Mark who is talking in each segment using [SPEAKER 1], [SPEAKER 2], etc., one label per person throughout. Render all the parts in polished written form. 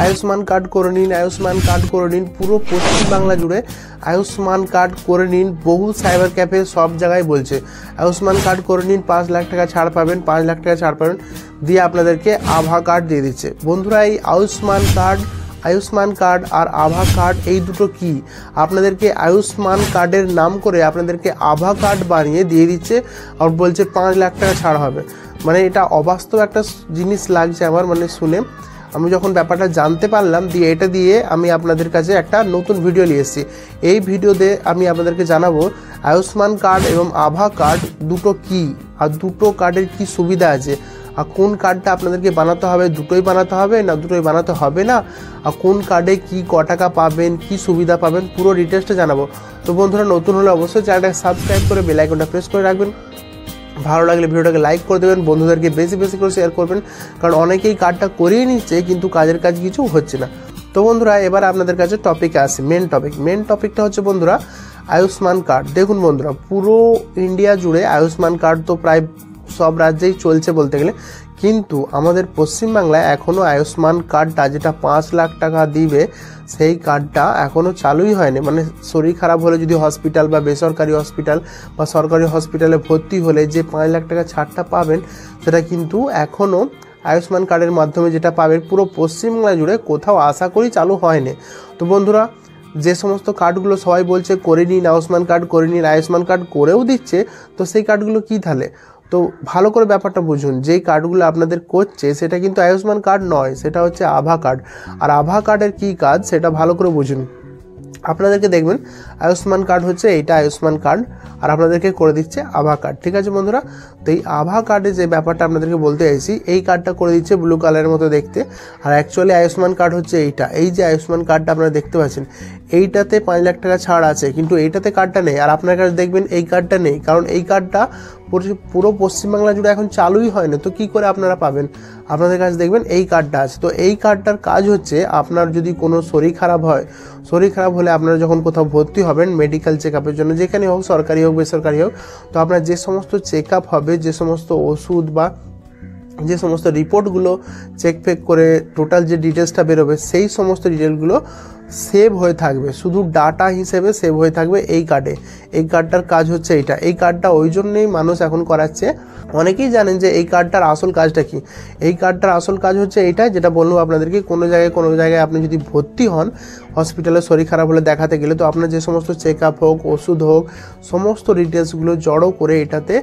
[SPEAKER 1] Ayushman card করে নিন, Ayushman card করে নিন। পুরো পশ্চিমবাংলা জুড়ে আয়ুষ্মান কার্ড করে নিন। বহু সাইবার ক্যাফে সব জায়গায় বলছে আয়ুষ্মান কার্ড করে নিন, 5 লাখ টাকা ছাড় পাবেন, 5 লাখ টাকা ছাড় পাবেন, দিয়ে আপনাদেরকে আভা কার্ড দিয়ে দিচ্ছে। বন্ধুরা, এই আয়ুষ্মান কার্ড আর আভা কার্ড এই দুটো কি? আপনাদেরকে আয়ুষ্মান কার্ডের নাম করে আপনাদেরকে আভা কার্ড বানিয়ে দিয়ে দিচ্ছে আর বলছে 5 লাখ টাকা ছাড় হবে। মানে এটা অবাস্তব একটা জিনিস লাগছে আমার, মানে শুনে আমি যখন ব্যাপারটা জানতে পারলাম, দিয়ে এটা দিয়ে আমি আপনাদের কাছে একটা নতুন ভিডিও নিয়ে এসেছি। এই ভিডিওতে আমি আপনাদেরকে জানাবো আয়ুষ্মান কার্ড এবং আভা কার্ড দুটো কি, আর দুটো কার্ডের কি সুবিধা আছে, আর কোন কার্ডটা আপনাদেরকে বানাতে হবে, দুটোই বানাতে হবে না দুটোই বানাতে হবে না, আর কোন কার্ডে কি টাকা পাবেন, কি সুবিধা পাবেন, পুরো ডিটেলসটা জানাবো। তো বন্ধুরা, নতুন হলে অবশ্যই চ্যানেলটাকে সাবস্ক্রাইব করে বেল আইকনটা প্রেস করে রাখবেন। ভালো লাগলে ভিডিওটাকে লাইক করে দেবেন, বন্ধুদেরকে বেশি বেশি করে শেয়ার করবেন, কারণ অনেকেই কার্ডটা করিয়ে নিচ্ছে কিন্তু কাজের কাজ কিছু হচ্ছে না। তো বন্ধুরা, এবার আপনাদের কাছে টপিকে আসি। মেন টপিকটা হচ্ছে বন্ধুরা আয়ুষ্মান কার্ড। দেখুন বন্ধুরা, পুরো ইন্ডিয়া জুড়ে আয়ুষ্মান কার্ড তো প্রায় সব রাজ্যেই চলছে বলতে গেলে, কিন্তু আমাদের পশ্চিমবাংলায় এখনও আয়ুষ্মান কার্ডটা যেটা 5 লাখ টাকা দিবে, সেই কার্ডটা এখনও চালুই হয়নি। মানে শরীর খারাপ হলে যদি হসপিটাল বা বেসরকারি হসপিটাল বা সরকারি হসপিটালে ভর্তি হলে যে 5 লাখ টাকা ছাড়টা পাবেন, সেটা কিন্তু এখনও আয়ুষ্মান কার্ডের মাধ্যমে যেটা পাবেন পুরো পশ্চিমবাংলা জুড়ে কোথাও আশা করি চালু হয়নি। তো বন্ধুরা, যে সমস্ত কার্ডগুলো সবাই বলছে করে নিন আয়ুষ্মান কার্ড করে নিন, আয়ুষ্মান কার্ড করেও দিচ্ছে, তো সেই কার্ডগুলো কী তাহলে? তো ভালো করে ব্যাপারটা বুঝুন, যেই কার্ডগুলো আপনাদের করছে সেটা কিন্তু আয়ুষ্মান কার্ড নয়, সেটা হচ্ছে আভা কার্ড। আর আভা কার্ডের কী কাজ সেটা ভালো করে বুঝুন। আপনাদেরকে দেখবেন আয়ুষ্মান কার্ড হচ্ছে এইটা আয়ুষ্মান কার্ড, আর আপনাদেরকে করে দিচ্ছে আভা কার্ড। ঠিক আছে বন্ধুরা, তো এই আভা কার্ডে যে ব্যাপারটা আপনাদেরকে বলতে চাইছি, এই কার্ডটা করে দিচ্ছে ব্লু কালারের মতো দেখতে, আর অ্যাকচুয়ালি আয়ুষ্মান কার্ড হচ্ছে এইটা। এই যে আয়ুষ্মান কার্ডটা আপনারা দেখতে পাচ্ছেন, এইটাতে 5 লাখ টাকা ছাড় আছে, কিন্তু এইটাতে কার্ডটা নেই। আর আপনার কাছে দেখবেন এই কার্ডটা নেই, কারণ এই কার্ডটা পুরো পশ্চিমবাংলা জুড়ে এখন চালুই হয় না। তো কী করে আপনারা পাবেন? আপনাদের কাছে দেখবেন এই কার্ডটা আছে। তো এই কার্ডটার কাজ হচ্ছে, আপনার যদি কোনো শরীর খারাপ হয়, শরীর খারাপ হলে আপনারা যখন কোথাও ভর্তি হবেন মেডিকেল চেক আপের জন্য, যেখানে হোক, সরকারি হোক বেসরকারি হোক, তো আপনার যে সমস্ত চেক আপ হবে, যে সমস্ত ওষুধ বা যে সমস্ত রিপোর্টগুলো চেক ফেক করে টোটাল যে ডিটেলসটা বেরোবে, সেই সমস্ত ডিটেলগুলো সেভ হয়ে থাকবে, শুধু ডাটা হিসেবে সেভ হয়ে থাকবে এই কার্ডে। এই কার্ডটার কাজ হচ্ছে এইটা। এই কার্ডটা ওই জন্যেই মানুষ এখন করাচ্ছে। অনেকেই জানেন যে এই কার্ডটার আসল কাজটা কি। এই কার্ডটার আসল কাজ হচ্ছে এইটা, যেটা বললাম আপনাদেরকে। কোনো জায়গায় আপনি যদি ভর্তি হন হসপিটালে শরীর খারাপ হলে দেখাতে গেলে, তো আপনার যে সমস্ত চেক আপ হোক, ওষুধ হোক, সমস্ত ডিটেলসগুলো জড়ো করে এটাতে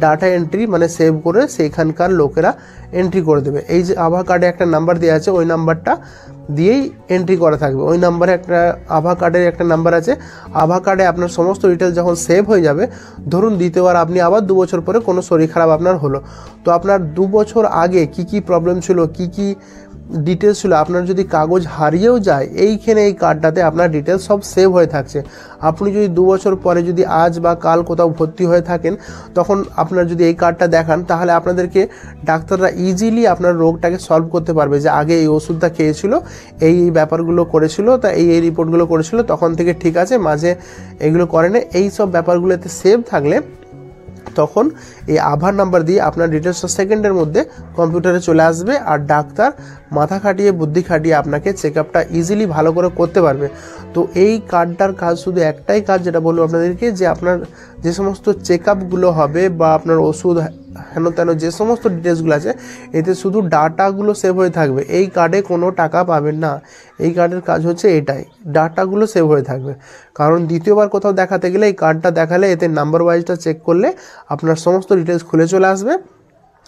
[SPEAKER 1] ডাটা এন্ট্রি মানে সেভ করে সেইখানকার লোকেরা এন্ট্রি করে দেবে। এই যে আভা কার্ডে একটা নাম্বার দেওয়া আছে, ওই নাম্বারটা দিয়েই এন্ট্রি করা থাকবে। ওই নাম্বারে একটা আভা কার্ডের একটা নাম্বার আছে। আভা কার্ডে আপনার সমস্ত ডিটেলস যখন সেভ হয়ে যাবে, ধরুন দ্বিতীয়বার আপনি আবার 2 বছর পরে কোনো শরীর খারাপ আপনার হলো, তো আপনার 2 বছর আগে কি প্রবলেম ছিল, কি ডিটেলস ছিল, আপনার যদি কাগজ হারিয়েও যায়, এইখানে এই কার্ডটাতে আপনার ডিটেলস সব সেভ হয়ে থাকছে। আপনি যদি 2 বছর পরে যদি আজ বা কাল কোথাও ভর্তি হয়ে থাকেন, তখন আপনার যদি এই কার্ডটা দেখান, তাহলে আপনাদেরকে ডাক্তাররা ইজিলি আপনার রোগটাকে সলভ করতে পারবে, যে আগে এই ওষুধটা খেয়েছিল, এই ব্যাপারগুলো করেছিল, তা এই রিপোর্টগুলো করেছিল, তখন থেকে ঠিক আছে, মাঝে এগুলো করে না, এই সব ব্যাপারগুলোতে সেভ থাকলে তখন এই আভার নাম্বার দিয়ে আপনার ডিটেলসটা সেকেন্ডের মধ্যে কম্পিউটারে চলে আসবে, আর ডাক্তার মাথা খাটিয়ে বুদ্ধি খাটিয়ে আপনাকে চেক আপটা ইজিলি ভালো করে করতে পারবে। তো এই কার্ডটার কাজ শুধু একটাই কাজ, যেটা বলবো আপনাদেরকে, যে আপনার যে সমস্ত চেক আপগুলো হবে বা আপনার ওষুধ হেন তেন যে সমস্ত ডিটেলসগুলো আছে, এতে শুধু ডাটাগুলো সেভ হয়ে থাকবে। এই কার্ডে কোনো টাকা পাবেন না। এই কার্ডের কাজ হচ্ছে এটাই, ডাটাগুলো সেভ হয়ে থাকবে। কারণ দ্বিতীয়বার কোথাও দেখাতে গেলে এই কার্ডটা দেখালে, এতে নাম্বার ওয়াইজটা চেক করলে আপনার সমস্ত ডিটেলস খুলে চলে আসবে,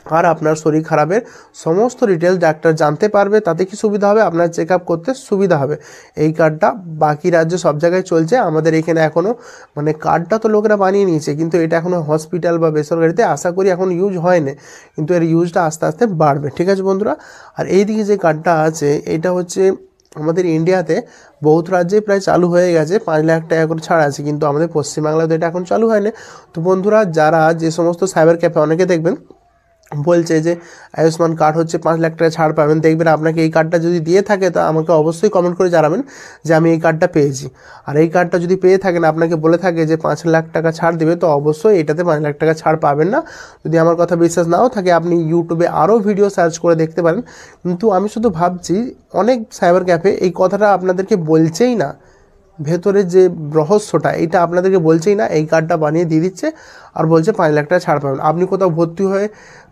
[SPEAKER 1] আর আপনার শরীর খারাপের সমস্ত ডিটেলস ডাক্তার জানতে পারবে। তাতে কি সুবিধা হবে? আপনার চেক আপ করতে সুবিধা হবে। এই কার্ডটা বাকি রাজ্যে সব জায়গায় চলছে, আমাদের এখানে এখনও মানে কার্ডটা তো লোকেরা বানিয়ে নিয়েছে, কিন্তু এটা এখনও হসপিটাল বা বেসরকারিতে আশা করি এখন ইউজ হয়নি, কিন্তু এর ইউজটা আস্তে আস্তে বাড়বে। ঠিক আছে বন্ধুরা, আর এইদিকে যে কার্ডটা আছে, এটা হচ্ছে আমাদের ইন্ডিয়াতে বহুত রাজ্যে প্রায় চালু হয়ে গেছে, 5 লাখ টাকা করে ছাড় আছে, কিন্তু আমাদের পশ্চিমবাংলাতে এটা এখন চালু হয়নি। তো বন্ধুরা, যারা যে সমস্ত সাইবার ক্যাফে, অনেকে দেখবেন বলছে যে আয়ুষ্মান কার্ড হচ্ছে 5 লাখ টাকা ছাড় পাবেন, দেখবেন আপনাকে এই কার্ডটা যদি দিয়ে থাকে তো আমাকে অবশ্যই কমেন্ট করে জানাবেন যে আমি এই কার্ডটা পেয়েছি। আর এই কার্ডটা যদি পেয়ে থাকেন, আপনাকে বলে থাকে যে 5 লাখ টাকা ছাড় দেবে, তো অবশ্যই এটাতে 5 লাখ টাকা ছাড় পাবেন না। যদি আমার কথা বিশ্বাস নাও থাকে আপনি ইউটিউবে আরও ভিডিও সার্চ করে দেখতে পারেন। কিন্তু আমি শুধু ভাবছি অনেক সাইবার ক্যাফে এই কথাটা আপনাদেরকে বলছেই না, ভেতরে যে রহস্যটা এইটা আপনাদেরকে বলছেই না, এই কার্ডটা বানিয়ে দিয়ে দিচ্ছে আর বলছে 5 লাখ টাকা ছাড় পাবেন। আপনি কোথাও ভর্তি হয়ে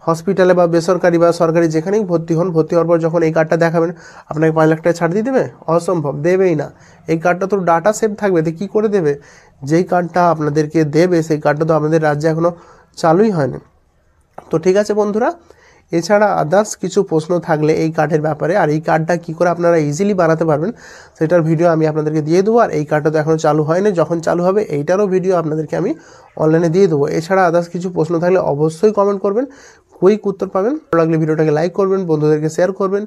[SPEAKER 1] হসপিটালে বা বেসরকারি বা সরকারি যেখানেই ভর্তি হন, ভর্তি হওয়ার পর যখন এই কার্ডটা দেখাবেন আপনাকে 5 লাখ টাকা ছাড় দিয়ে দেবে? অসম্ভব, দেবেই না। এই কার্ডটা তো ডাটা সেভ থাকবে, তো কী করে দেবে? যেই কার্ডটা আপনাদেরকে দেবে সেই কার্ডটা তো আমাদের রাজ্যে এখনও চালুই হয়নি। তো ঠিক আছে বন্ধুরা, এছাড়া আদার্স কিছু প্রশ্ন থাকলে এই কার্ডের ব্যাপারে, আর এই কার্ডটা কী করে আপনারা ইজিলি বানাতে পারবেন সেটার ভিডিও আমি আপনাদেরকে দিয়ে দেবো। আর এই কার্ডটা তো এখনও চালু হয়নি, যখন চালু হবে এইটারও ভিডিও আপনাদেরকে আমি অনলাইনে দিয়ে দেবো। এছাড়া আদার্স কিছু প্রশ্ন থাকলে অবশ্যই কমেন্ট করবেন, কুইক উত্তর পাবেন। ভালো লাগলে ভিডিওটাকে লাইক করবেন, বন্ধুদেরকে শেয়ার করবেন।